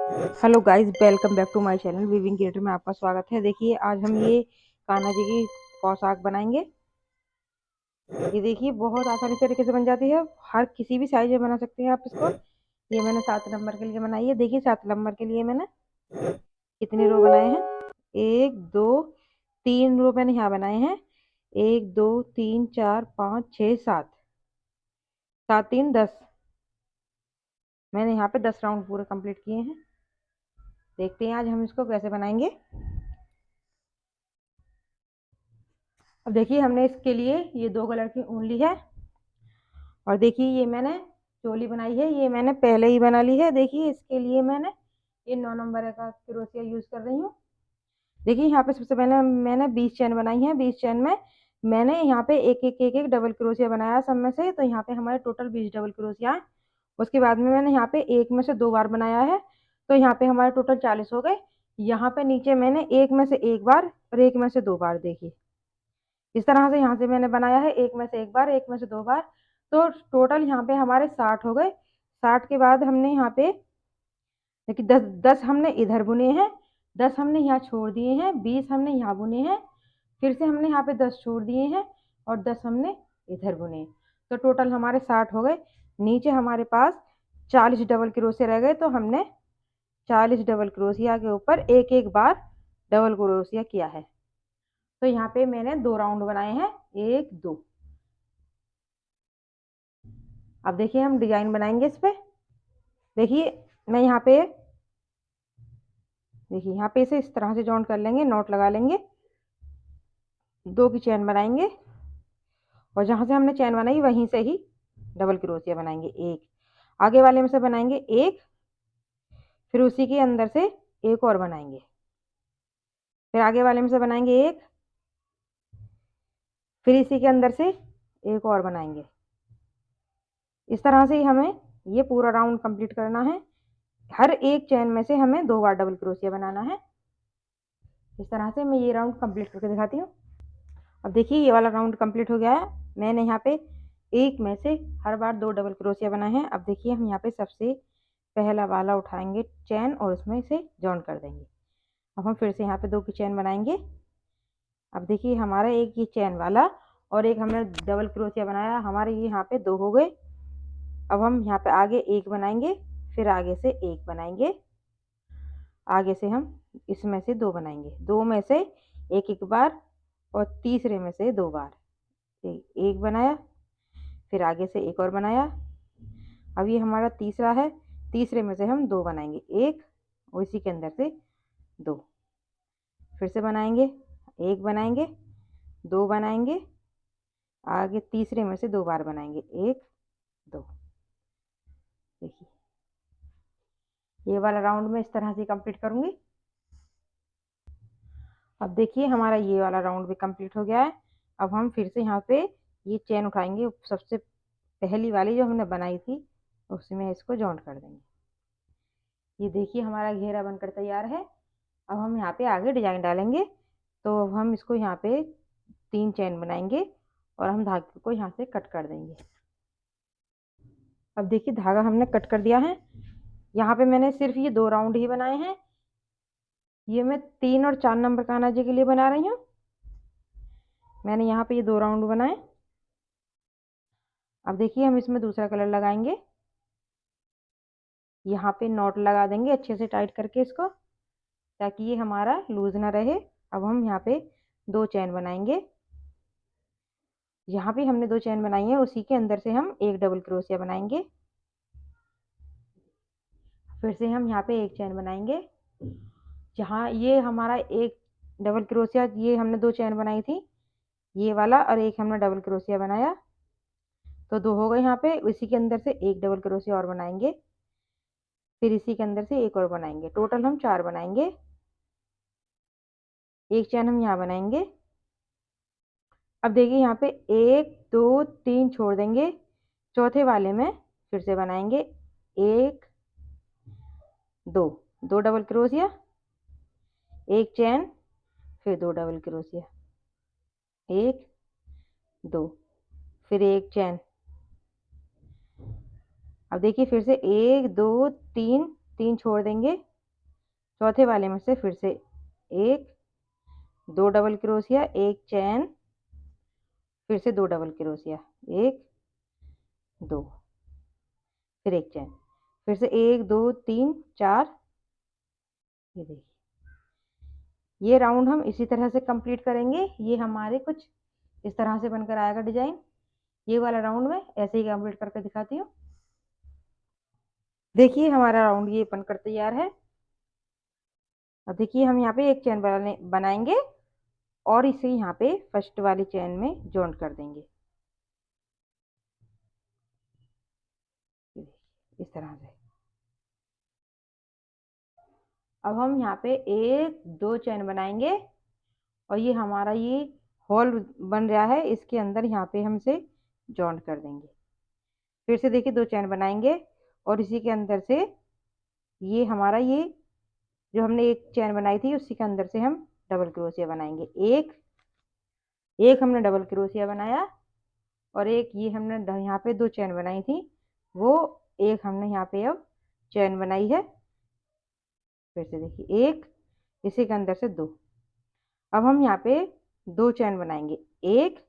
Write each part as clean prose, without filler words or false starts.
Hello guys, welcome back to my channel weaving creator में आपका स्वागत है। देखिए आज हम ये कान्हा जी की पोशाक बनाएंगे। ये देखिए बहुत आसानी तरीके से बन जाती है। हर किसी भी साइज में बना सकते हैं आप इसको। ये मैंने 7 नंबर के लिए बनाई है। देखिए 7 नंबर के लिए मैंने कितने रो बनाए हैं। 1 2 3 रो मैंने यहाँ बनाए हैं। 1 2 3 4 5 6 7, 7 3 10। मैंने यहाँ पे 10 राउंड पूरे कंप्लीट किए हैं। देखते हैं आज हम इसको कैसे बनाएंगे। अब देखिए हमने इसके लिए ये 2 कलर की ऊन ली है। और देखिए ये मैंने चोली बनाई है, ये मैंने पहले ही बना ली है। देखिए इसके लिए मैंने ये 9 नंबर का क्रोशिया यूज कर रही हूँ। देखिए यहाँ पे सबसे पहले मैंने 20 चैन बनाई है। 20 चैन में मैंने यहाँ पे एक एक डबल क्रोशिया बनाया सब में से। तो यहाँ पे हमारे टोटल 20 डबल क्रोशिया है। उसके बाद में मैंने यहाँ पे एक में से 2 बार बनाया है, तो यहाँ पे हमारे टोटल 40 हो गए। यहाँ पे नीचे मैंने एक में से 1 बार और एक में से 2 बार, देखिए इस तरह से यहाँ से मैंने बनाया है। एक में से 1 बार, एक में से 2 बार, तो टोटल यहाँ पे हमारे 60 हो गए। 60 के बाद हमने यहाँ पे देखिए 10 10 हमने इधर बुने हैं, 10 हमने यहाँ छोड़ दिए हैं, 20 हमने यहाँ बुने हैं, फिर से हमने यहाँ पे 10 छोड़ दिए हैं और 10 हमने इधर बुने। तो टोटल हमारे 60 हो गए। नीचे हमारे पास 40 डबल क्रोशिया रह गए, तो हमने 40 डबल क्रोशिया के ऊपर एक एक बार डबल क्रोशिया किया है। तो यहाँ पे मैंने 2 राउंड बनाए हैं, 1 2। अब देखिए हम डिजाइन बनाएंगे इस पे। देखिए मैं यहाँ पे देखिए यहाँ पे इसे इस तरह से जॉइंट कर लेंगे, नॉट लगा लेंगे, 2 की चैन बनाएंगे और जहां से हमने चैन बनाई वहीं से ही डबल क्रोशिया बनाएंगे। एक आगे वाले में से बनाएंगे एक, फिर उसी के अंदर से एक और बनाएंगे, फिर आगे वाले में से बनाएंगे एक, फिर इसी के अंदर से एक और बनाएंगे। इस तरह से ही हमें ये पूरा राउंड कंप्लीट करना है। हर एक चैन में से हमें 2 बार डबल क्रोशिया बनाना है। इस तरह से मैं ये राउंड कंप्लीट करके दिखाती हूँ। अब देखिए ये वाला राउंड कंप्लीट हो गया है। मैंने यहाँ पे एक में से हर बार 2 डबल क्रोशिया बनाए हैं। अब देखिए हम यहाँ पे सबसे पहला वाला उठाएंगे चैन और उसमें से जॉइन कर देंगे। अब हम फिर से यहाँ पे 2 की चैन बनाएंगे। अब देखिए हमारा एक ये चैन वाला और एक हमने डबल क्रोशिया बनाया, हमारे ये यहाँ पे 2 हो गए। अब हम यहाँ पे आगे एक बनाएंगे, फिर आगे से एक बनाएंगे, आगे से हम इसमें से 2 बनाएंगे, 2 में से एक एक बार और तीसरे में से 2 बार। एक बनाया, फिर आगे से एक और बनाया। अब ये हमारा तीसरा है, तीसरे में से हम 2 बनाएंगे, एक और इसी के अंदर से 2। फिर से बनाएंगे, एक बनाएंगे, 2 बनाएंगे, आगे तीसरे में से 2 बार बनाएंगे, 1 2। देखिए ये वाला राउंड में इस तरह से कंप्लीट करूंगी। अब देखिए हमारा ये वाला राउंड भी कंप्लीट हो गया है। अब हम फिर से यहाँ पे ये चैन उठाएंगे, सबसे पहली वाली जो हमने बनाई थी उसमें इसको जॉइंट कर देंगे। ये देखिए हमारा घेरा बनकर तैयार है। अब हम यहाँ पे आगे डिजाइन डालेंगे। तो अब हम इसको यहाँ पे 3 चैन बनाएंगे और हम धागे को यहाँ से कट कर देंगे। अब देखिए धागा हमने कट कर दिया है। यहाँ पे मैंने सिर्फ ये 2 राउंड ही बनाए हैं। ये मैं 3 और 4 नंबर कान्हा जी के लिए बना रही हूँ। मैंने यहाँ पे ये 2 राउंड बनाए। अब देखिए हम इसमें दूसरा कलर लगाएंगे, यहाँ पे नॉट लगा देंगे अच्छे से टाइट करके इसको, ताकि ये हमारा लूज ना रहे। अब हम यहाँ पे 2 चैन बनाएंगे। यहाँ पे हमने 2 चैन बनाई है, उसी के अंदर से हम एक डबल क्रोशिया बनाएंगे। फिर से हम यहाँ पे एक चैन बनाएंगे। जहाँ ये हमारा एक डबल क्रोशिया, ये हमने 2 चैन बनाई थी, ये वाला और एक हमने डबल क्रोशिया बनाया, तो 2 हो गए। यहाँ पे इसी के अंदर से एक डबल क्रोशिया और बनाएंगे, फिर इसी के अंदर से एक और बनाएंगे, टोटल हम 4 बनाएंगे। एक चैन हम यहाँ बनाएंगे। अब देखिए यहाँ पे 1 2 3 छोड़ देंगे, चौथे वाले में फिर से बनाएंगे 1 2, 2 डबल क्रोशिया, एक चैन, फिर 2 डबल क्रोशिया, 1 2, फिर एक चैन। अब देखिए फिर से 1 2 3 3 छोड़ देंगे, चौथे वाले में से फिर से एक, दो डबल क्रोशिया, एक चैन, फिर से दो डबल क्रोशिया, एक दो, फिर एक चैन, फिर से एक दो तीन चार। ये देखिए, ये राउंड हम इसी तरह से कंप्लीट करेंगे। ये हमारे कुछ इस तरह से बनकर आएगा डिजाइन। ये वाला राउंड में ऐसे ही कंप्लीट करके दिखाती हूँ। देखिए हमारा राउंड ये बनकर तैयार है। अब देखिए हम यहाँ पे एक चैन बनाएंगे और इसे यहाँ पे फर्स्ट वाली चैन में जॉइंट कर देंगे इस तरह से। अब हम यहाँ पे एक दो चैन बनाएंगे और ये हमारा ये होल बन रहा है, इसके अंदर यहाँ पे हम इसे जॉइंट कर देंगे। फिर से देखिए दो चैन बनाएंगे और इसी के अंदर से ये हमारा ये जो हमने एक चैन बनाई थी उसी के अंदर से हम डबल क्रोशिया बनाएंगे। एक हमने डबल क्रोशिया बनाया और एक ये हमने यहाँ पे दो चैन बनाई थी, वो एक हमने यहाँ पे अब चैन बनाई है। फिर से देखिए एक, इसी के अंदर से दो। अब हम यहाँ पे दो चैन बनाएंगे, एक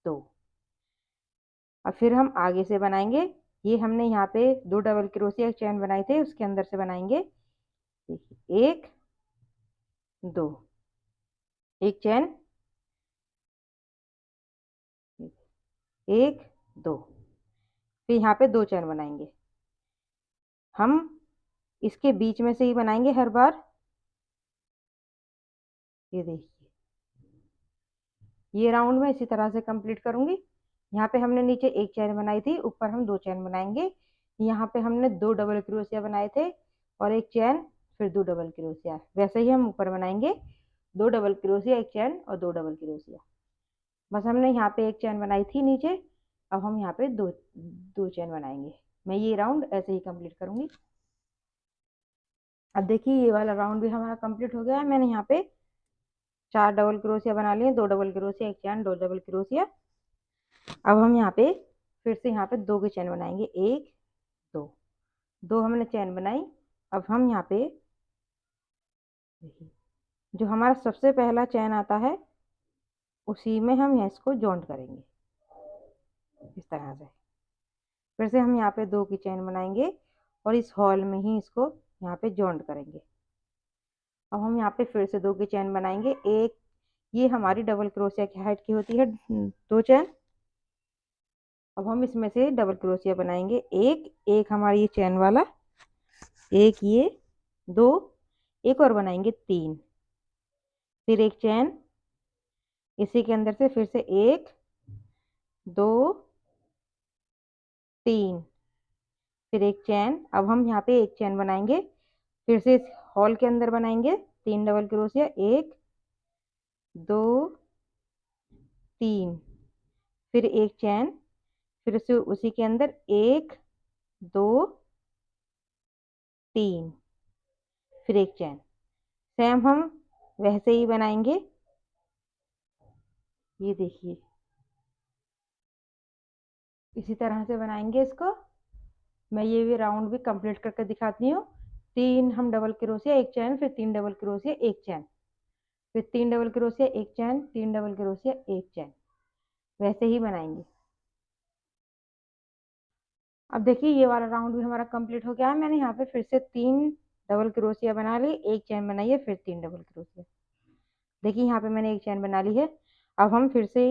दो। अब फिर हम आगे से बनाएंगे। ये हमने यहाँ पे दो डबल क्रोशिया चैन बनाए थे, उसके अंदर से बनाएंगे। देखिए एक दो, एक चैन, एक दो, फिर यहाँ पे दो चैन बनाएंगे। हम इसके बीच में से ही बनाएंगे हर बार। ये देखिए, ये राउंड में इसी तरह से कंप्लीट करूंगी। यहाँ पे हमने नीचे एक चैन बनाई थी, ऊपर हम दो चैन बनाएंगे। यहाँ पे हमने दो डबल क्रोशिया बनाए थे और एक चैन, फिर दो डबल क्रोशिया। वैसे ही हम ऊपर बनाएंगे, दो डबल क्रोशिया, एक चैन और दो डबल क्रोशिया। बस हमने यहाँ पे एक चैन बनाई थी नीचे, अब हम यहाँ पे दो दो चैन बनाएंगे। मैं ये राउंड ऐसे ही कंप्लीट करूंगी। अब देखिए ये वाला राउंड भी हमारा कंप्लीट हो गया है। मैंने यहाँ पे चार डबल क्रोशिया बना लिए, दो डबल क्रोशिया, एक चैन, दो डबल क्रोशिया। अब हम यहाँ पे फिर से यहाँ पे दो की चैन बनाएंगे, एक दो, दो हमने चैन बनाई। अब हम यहाँ पे जो हमारा सबसे पहला चैन आता है उसी में हम इसको जॉइंट करेंगे इस तरह से। फिर से हम यहाँ पे दो की चैन बनाएंगे और इस हॉल में ही इसको यहाँ पे जॉइंट करेंगे। अब हम यहाँ पे फिर से दो की चैन बनाएंगे, एक, ये हमारी डबल क्रोशिया की हाइट की होती है दो चैन। अब हम इसमें से डबल क्रोशिया बनाएंगे, एक एक हमारी ये चैन वाला, एक ये दो, एक और बनाएंगे तीन, फिर एक चैन, इसी के अंदर से फिर से एक दो तीन, फिर एक चैन। अब हम यहाँ पे एक चैन बनाएंगे, फिर से इस हॉल के अंदर बनाएंगे तीन डबल क्रोशिया, एक दो तीन, फिर एक चैन, फिर से उसी के अंदर एक दो तीन, फिर एक चैन। सेम हम वैसे ही बनाएंगे। ये देखिए इसी तरह से बनाएंगे इसको। मैं ये भी राउंड भी कंप्लीट करके दिखाती हूँ। तीन हम डबल क्रोशिया, एक चैन, फिर तीन डबल क्रोशिया, एक चैन, फिर तीन डबल क्रोशिया, एक चैन, तीन डबल क्रोशिया, एक चैन, वैसे ही बनाएंगे। अब देखिए ये वाला राउंड भी हमारा कंप्लीट हो गया है। मैंने यहाँ पे फिर से तीन डबल क्रोशिया बना ली, एक चैन बनाई है, फिर तीन डबल क्रोशिया। देखिए यहाँ पे मैंने एक चैन बना ली है। अब हम फिर से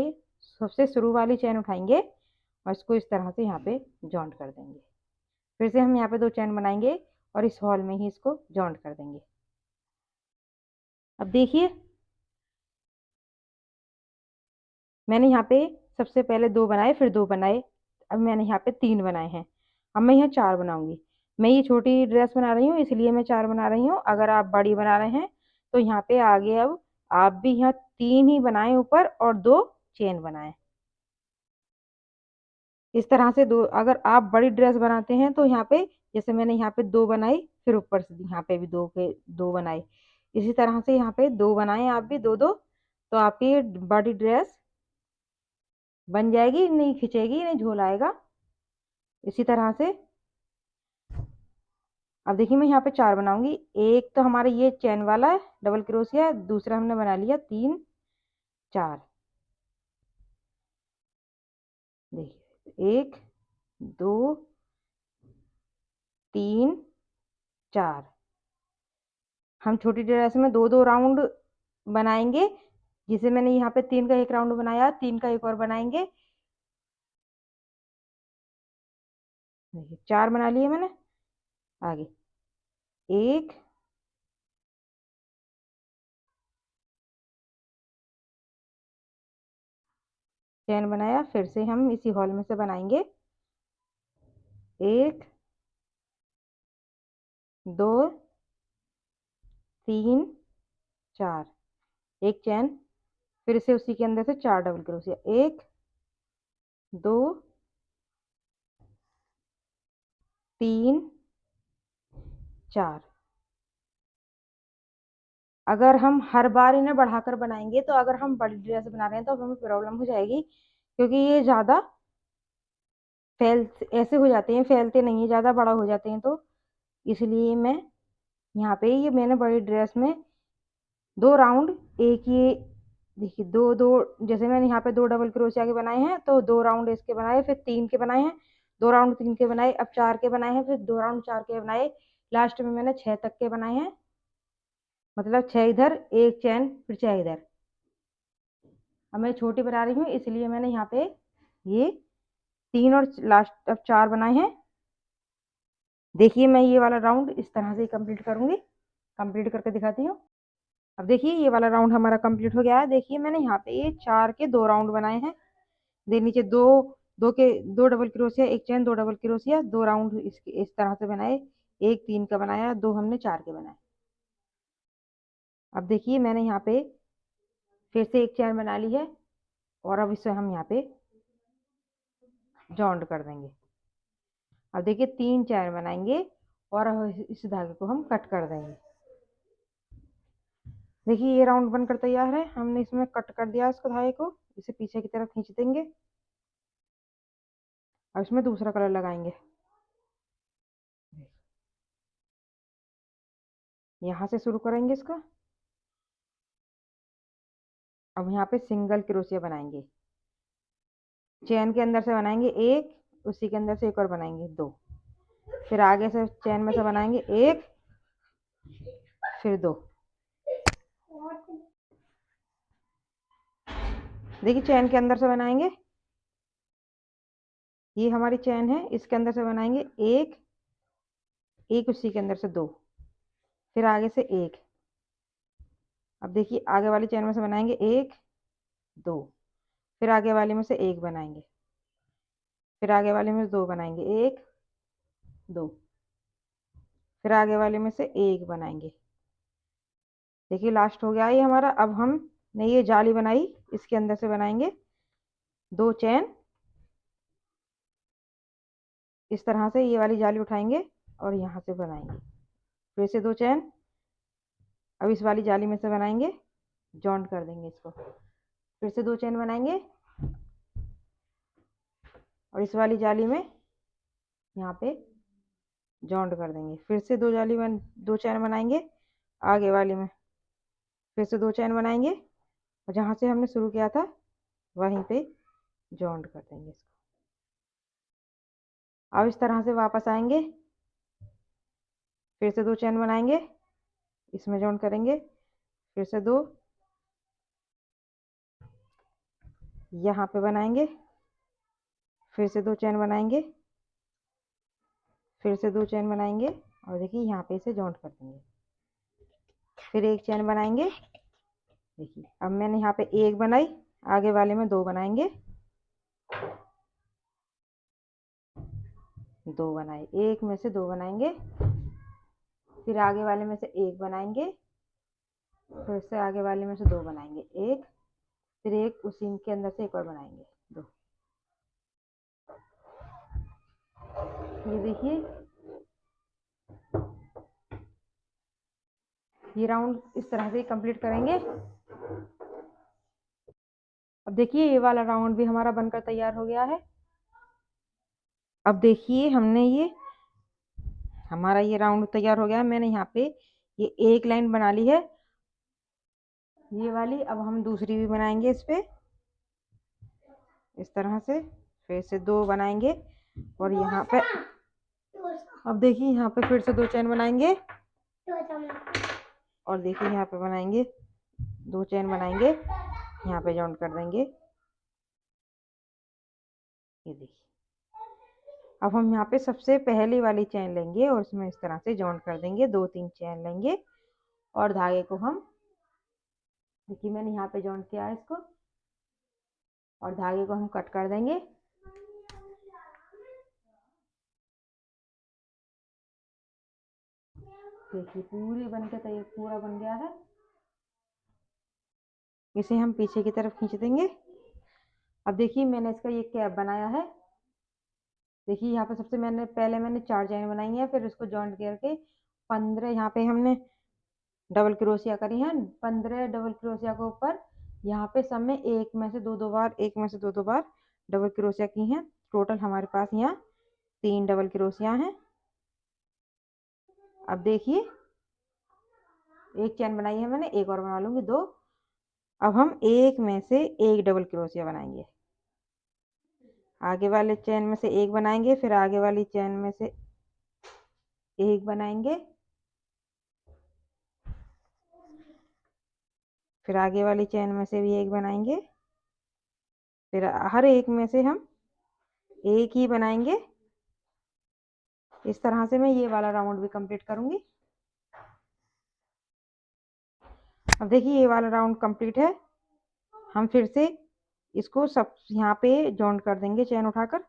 सबसे शुरू वाली चैन उठाएंगे और इसको इस तरह से यहाँ पे जॉइंट कर देंगे। फिर से हम यहाँ पे दो चैन बनाएंगे और इस हॉल में ही इसको जॉइंट कर देंगे। अब देखिए मैंने यहाँ पे सबसे पहले दो बनाए, फिर दो बनाए, अब मैंने यहाँ पे तीन बनाए हैं। अब मैं यहाँ चार बनाऊंगी। मैं ये छोटी ड्रेस बना रही हूँ इसलिए मैं चार बना रही हूँ। अगर आप बड़ी बना रहे हैं तो यहाँ पे आगे अब आप भी यहाँ तीन ही बनाएं ऊपर और दो चेन बनाएं। इस तरह से दो, अगर आप बड़ी ड्रेस बनाते हैं तो यहाँ पे जैसे मैंने यहाँ पे दो बनाई, फिर ऊपर से यहाँ पे भी दो के दो बनाए, इसी तरह से यहाँ पे दो बनाए आप भी दो दो, तो आपकी बड़ी ड्रेस बन जाएगी, नहीं खिंचेगी, नहीं झोल आएगा। इसी तरह से अब देखिए मैं यहाँ पे 4 बनाऊंगी। एक तो हमारा ये चैन वाला डबल क्रोशिया, दूसरा हमने बना लिया 3 4। देखिए 1 2 3 4। हम छोटी ड्रेस में 2 2 राउंड बनाएंगे। जिसे मैंने यहाँ पे 3 का एक राउंड बनाया, 3 का एक और बनाएंगे। देखिए 4 बना लिए मैंने। आगे 1 चैन बनाया, फिर से हम इसी हॉल में से बनाएंगे। 1 2 3 4। एक चैन, फिर से उसी के अंदर से 4 डबल क्रोशिया। 1 2 3 4। अगर हम हर बार इन्हें बढ़ाकर बनाएंगे तो अगर हम बड़ी ड्रेस बना रहे हैं तो हमें प्रॉब्लम हो जाएगी, क्योंकि ये ज़्यादा फैल ऐसे हो जाते हैं, फैलते नहीं है, ज़्यादा बड़ा हो जाते हैं। तो इसलिए मैं यहाँ पे ये मैंने बड़ी ड्रेस में 2 राउंड एक ये देखिए 2 2, जैसे मैंने यहाँ पे 2 डबल क्रोशिया के बनाए हैं तो 2 राउंड इसके बनाए, फिर 3 के बनाए हैं, 2 राउंड 3 के बनाए, अब 4 के बनाए हैं, फिर 2 राउंड 4 के बनाए, लास्ट में मैंने 6 तक के बनाए हैं। मतलब 6 इधर, एक चैन, फिर 6 इधर। अब मैं छोटी बना रही हूँ इसलिए मैंने यहाँ पे ये 3 और लास्ट अब 4 बनाए हैं। देखिए मैं ये वाला राउंड इस तरह से कंप्लीट करूंगी, कंप्लीट करके दिखाती हूँ। अब देखिए ये वाला राउंड हमारा कंप्लीट हो गया है। देखिए मैंने यहाँ पे ये 4 के 2 राउंड बनाए हैं। दे नीचे 2 2 के 2 डबल क्रोशिया, एक चैन, 2 डबल क्रोशिया, 2 राउंड इसके इस तरह से बनाए। एक 3 का बनाया, 2 हमने 4 के बनाए। अब देखिए मैंने यहाँ पे फिर से एक चैन बना ली है और अब इसे हम यहाँ पे जॉइंट कर देंगे। अब देखिए 3 चैन बनाएंगे और अब इस धागे को हम कट कर देंगे। देखिए ये राउंड बनकर तैयार है। हमने इसमें कट कर दिया इसको, धागे को इसे पीछे की तरफ खींच देंगे। अब इसमें दूसरा कलर लगाएंगे। यहाँ से शुरू करेंगे इसका। अब यहाँ पे सिंगल क्रोशिया बनाएंगे, चैन के अंदर से बनाएंगे एक, उसी के अंदर से एक और बनाएंगे 2, फिर आगे से चैन में से बनाएंगे एक, फिर 2। देखिए चैन के अंदर से बनाएंगे, ये हमारी चैन है, इसके अंदर से बनाएंगे एक एक, उसी के अंदर से 2, फिर आगे से एक। अब देखिए आगे वाली चैन में से बनाएंगे एक 2, फिर आगे वाले में से एक बनाएंगे, फिर आगे वाले में से 2 बनाएंगे, एक 2, फिर आगे वाले में से एक बनाएंगे। देखिए लास्ट हो गया ये हमारा। अब हमने ये जाली बनाई, इसके अंदर से बनाएंगे 2 चैन। इस तरह से ये वाली जाली उठाएंगे और यहाँ से बनाएंगे, फिर से 2 चैन। अब इस वाली जाली में से बनाएंगे, जॉइंट कर देंगे इसको, फिर से 2 चैन बनाएंगे और इस वाली जाली में यहाँ पे जॉइंट कर देंगे, फिर से 2 चैन बनाएंगे आगे वाली में, फिर से 2 चैन बनाएंगे और जहाँ से हमने शुरू किया था वहीं पे जॉइंट कर देंगे इसको। अब इस तरह से वापस आएंगे, फिर से 2 चैन बनाएंगे, इसमें जॉइंट करेंगे, फिर से 2 यहाँ पे बनाएंगे, फिर से 2 चैन बनाएंगे, फिर से 2 चैन बनाएंगे और देखिए यहाँ पे इसे जॉइंट कर देंगे, फिर एक चैन बनाएंगे। देखिए अब मैंने यहाँ पे एक बनाई, आगे वाले में 2 बनाएंगे, 2 बनाए, एक में से 2 बनाएंगे, फिर आगे वाले में से एक बनाएंगे, फिर से आगे वाले में से 2 बनाएंगे, एक, फिर एक, उसी के अंदर से एक और बनाएंगे 2। ये देखिए ये राउंड इस तरह से कंप्लीट करेंगे। अब देखिए ये वाला राउंड भी हमारा बनकर तैयार हो गया है। अब देखिए हमने ये हमारा ये राउंड तैयार हो गया। मैंने यहाँ पे ये एक लाइन बना ली है ये वाली। अब हम दूसरी भी बनाएंगे इस पे इस तरह से, फिर से 2 बनाएंगे और यहाँ पे अब देखिए यहाँ पे फिर से 2 चैन बनाएंगे और देखिए यहाँ पे बनाएंगे 2 चैन बनाएंगे, यहाँ पे जॉइंट कर देंगे। ये देखिए अब हम यहाँ पे सबसे पहली वाली चैन लेंगे और उसमें इस तरह से जॉइंट कर देंगे। 2-3 चैन लेंगे और धागे को हम देखिए मैंने यहाँ पे जॉइंट किया है इसको और धागे को हम कट कर देंगे। देखिए पूरी बनके तैयार पूरा बन गया है। इसे हम पीछे की तरफ खींच देंगे। अब देखिए मैंने इसका ये कैप बनाया है। देखिए यहाँ पे सबसे पहले मैंने 4 चैन बनाई है, फिर इसको जॉइंट करके 15 यहाँ पे हमने डबल क्रोशिया करी है। 15 डबल क्रोशिया के ऊपर यहाँ पे सब में एक में से दो बार डबल क्रोशिया की हैं। टोटल हमारे पास यहाँ 3 डबल क्रोशिया हैं। अब देखिए एक चैन बनाई है मैंने, एक और बना लूंगी 2। अब हम एक में से एक डबल क्रोशिया बनाएंगे, आगे वाले चैन में से एक बनाएंगे, फिर आगे वाली चैन में से एक बनाएंगे, फिर आगे वाली चैन में से भी एक बनाएंगे, फिर हर एक में से हम एक ही बनाएंगे। इस तरह से मैं ये वाला राउंड भी कंप्लीट करूंगी। अब देखिए ये वाला राउंड कंप्लीट है। हम फिर से इसको सब यहाँ पे जॉइंट कर देंगे चैन उठाकर।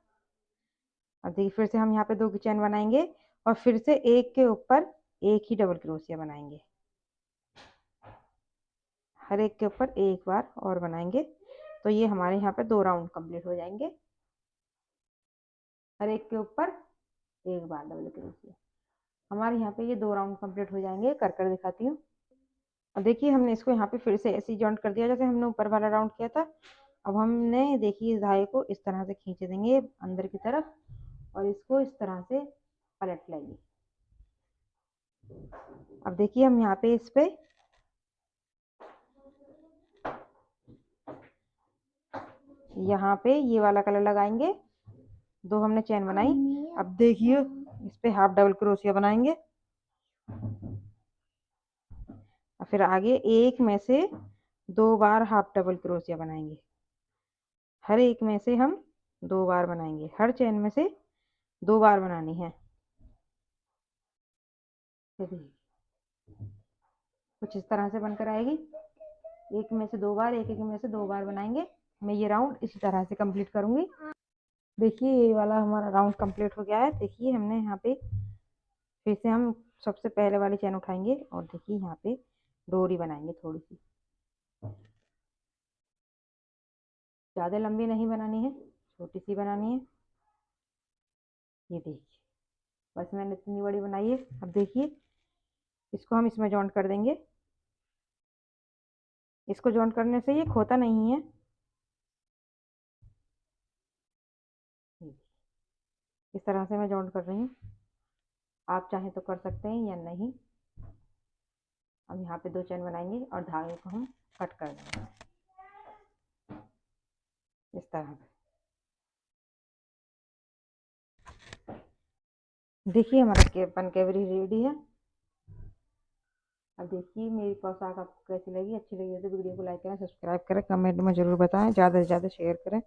अब देखिए फिर से हम यहाँ पे 2 की चैन बनाएंगे और फिर से एक के ऊपर एक ही डबल क्रोशिया बनाएंगे। हर एक के ऊपर एक बार और बनाएंगे तो ये हमारे यहाँ पे 2 राउंड कंप्लीट हो जाएंगे। हर एक के ऊपर एक बार डबल क्रोशिया, हमारे यहाँ पे ये 2 राउंड कंप्लीट हो जाएंगे। कर दिखाती हूँ। अब देखिए हमने इसको यहाँ पे फिर से ऐसे ही जॉइंट कर दिया जैसे हमने ऊपर वाला राउंड किया था। अब हमने देखिए इस धागे को इस तरह से खींच देंगे अंदर की तरफ और इसको इस तरह से पलट लेंगे। अब देखिए हम यहाँ पे इस पे यहाँ पे ये वाला कलर लगाएंगे। 2 हमने चैन बनाई। अब देखिए इस पे हाफ डबल क्रोशिया बनाएंगे और फिर आगे एक में से 2 बार हाफ डबल क्रोशिया बनाएंगे। हर एक में से हम 2 बार बनाएंगे, हर चैन में से 2 बार बनानी है। कुछ इस तरह से बनकर आएगी। एक में से 2 बार, एक में से 2 बार बनाएंगे। मैं ये राउंड इसी तरह से कंप्लीट करूंगी। देखिए ये वाला हमारा राउंड कंप्लीट हो गया है। देखिए हमने यहाँ पे फिर से हम सबसे पहले वाली चैन उठाएंगे और देखिए यहाँ पे डोरी बनाएंगे थोड़ी सी, ज़्यादा लंबी नहीं बनानी है, छोटी सी बनानी है। ये देखिए बस मैंने इतनी बड़ी बनाई है। अब देखिए इसको हम इसमें जॉइंट कर देंगे। इसको जॉइंट करने से ये खोता नहीं है। इस तरह से मैं जॉइंट कर रही हूँ, आप चाहें तो कर सकते हैं या नहीं। अब यहाँ पे 2 चैन बनाएंगे और धागे को हम कट कर देंगे इस तरह से। देखिए हमारा बन के रेडी है। अब देखिए मेरी पोशाक आपको कैसी लगी, अच्छी लगी तो वीडियो को लाइक करें, सब्सक्राइब करें, कमेंट में ज़रूर बताएं, ज़्यादा से ज़्यादा शेयर करें।